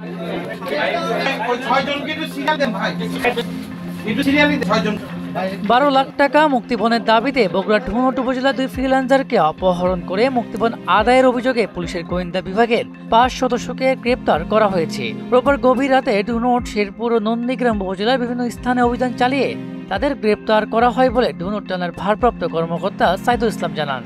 $12 লাখ টাকা মুক্তিপণের দাবিতে বগুড়া ধুনট উপজেলা 2 ফ্রিল্যান্সারকে অপহরণ করে মুক্তিপণ আদায়ের অভিযোগে পুলিশের গোয়েন্দা বিভাগের 5 সদস্যকে গ্রেপ্তার করা হয়েছে। রোববার গভীর রাতে ধুনট, শেরপুর ও নন্দীগ্রাম উপজেলার বিভিন্ন স্থানে অভিযান চালিয়ে তাদের গ্রেপ্তার করা হয় বলে ধুনট থানার ভারপ্রাপ্ত কর্মকর্তা সাইদুল ইসলাম জানান।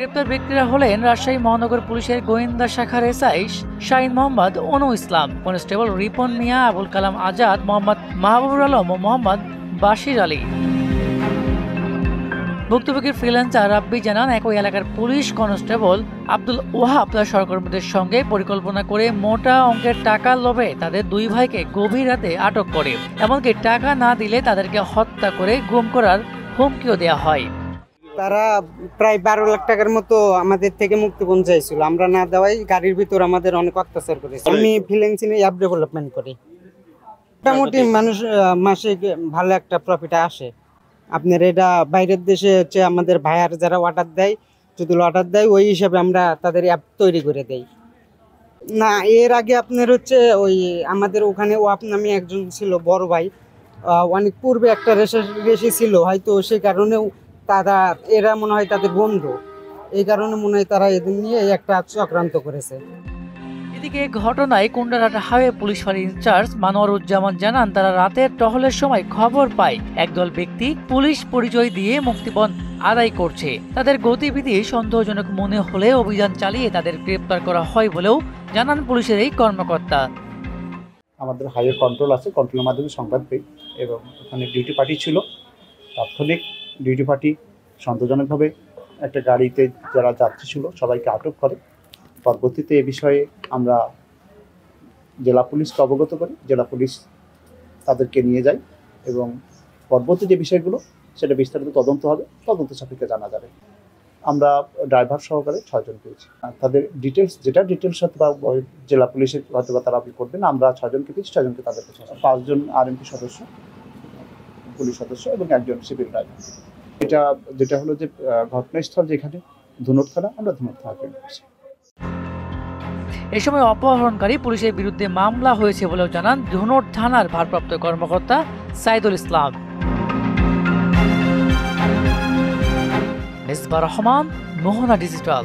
গ্রেপ্তার ব্যক্তিরা হলেন রাজশাহী মহানগর পুলিশের গোয়েন্দা শাখার এসআই শাহিন মোহাম্মদ অনু ইসলাম, কনস্টেবল রিপন মিয়া, আবুল কালাম আজাদ, মোহাম্মদ মাহবুবুর আলম ও মোহাম্মদ বাশির আলী। ভুক্তভোগী ফ্রিল্যান্সার রাব্বি জানান, একই এলাকার পুলিশ কনস্টেবল আব্দুল ওয়াহাব তার সহকর্মীদের সঙ্গে পরিকল্পনা করে মোটা অঙ্কের টাকার লোভে তাদের 2 ভাইকে গভীর রাতে আটক করে, এমনকি টাকা না দিলে তাদেরকে হত্যা করে গুম করার হুমকিও দেওয়া হয়। তারা প্রায় 12 লাখ টাকার মতো আমাদের থেকে মুক্তিপণ চাইছিল, আমরা না দেওয়াই গাড়ির ভিতর আমাদের অনেক অত্যাচার করেছে। আমি ফ্রিল্যান্সিং অ্যাপ ডেভেলপমেন্ট করি। মোটামুটি মানুষ মাসে ভালো একটা প্রফিট আসে। আপনার এটা বাইরের দেশে হচ্ছে আমাদের ভাইয়ার যারা অর্ডার দেয়, যদি অর্ডার দেয় ওই হিসাবে আমরা তাদের অ্যাপ তৈরি করে দেই। না, এর আগে আপনার হচ্ছে ওই আমাদের ওখানে ওয়াপ নামে একজন ছিল বড় ভাই, অনেক পূর্বে একটা রেশি ছিল, হয়তো সেই কারণেও এরা মনে হয় তাদের বন্ধু, এই কারণে মনে হয় তারা এদের নিয়ে একটা চক্রান্ত করেছে। এদিকে ঘটনায় কুন্ডারহাট হাইওয়ে পুলিশ ফাঁড়ির ইনচার্জ মানোয়ারুজ্জামান জানান, তারা রাতের টহলের সময় খবর পায় একদল ব্যক্তি পুলিশ পরিচয় দিয়ে মুক্তিপণ আদায় করছে। তাদের গতিবিধি সন্দেহজনক মনে হলে অভিযান চালিয়ে তাদের গ্রেপ্তার করা হয় বলেও জানান পুলিশের এই কর্মকর্তা। আমাদের হাইওয়ে কন্ট্রোল আছে, কন্ট্রোলের মাধ্যমে সংবাদ পেই এবং ওখানে ডিউটি পার্টি ছিল। তাৎক্ষণিক ডিউটি পার্টি সন্দেহজনকভাবে একটা গাড়িতে যারা যাত্রী ছিল সবাইকে আটক করে। পরবর্তীতে এ বিষয়ে আমরা জেলা পুলিশকে অবগত করি, জেলা পুলিশ তাদেরকে নিয়ে যায় এবং পরবর্তী যে বিষয়গুলো সেটা বিস্তারিত তদন্ত হবে, তদন্ত সাপেক্ষে জানা যাবে। আমরা ড্রাইভার সহকারে 6 জন পেয়েছি। তাদের ডিটেলস হয়তো বা জেলা পুলিশের হয়তো বা তারা করবেন, আমরা 6 জনকে পেয়েছি, 6 জনকে তাদের পেয়েছি। 5 জন আরএমপি সদস্য, পুলিশ সদস্য এবং 1 জন সিভিল ড্রাইভার। যেটা হলো যে ঘটনাস্থল যেখানে ধুনট থানা, আমরা ধুনট থানাকে পেয়েছি। এ সময় অপহরণকারী পুলিশের বিরুদ্ধে মামলা হয়েছে বলেও জানান ধুনট থানার ভারপ্রাপ্ত কর্মকর্তা সাইদুল ইসলাম। মিসবাহ রহমান, মোহনা ডিজিটাল।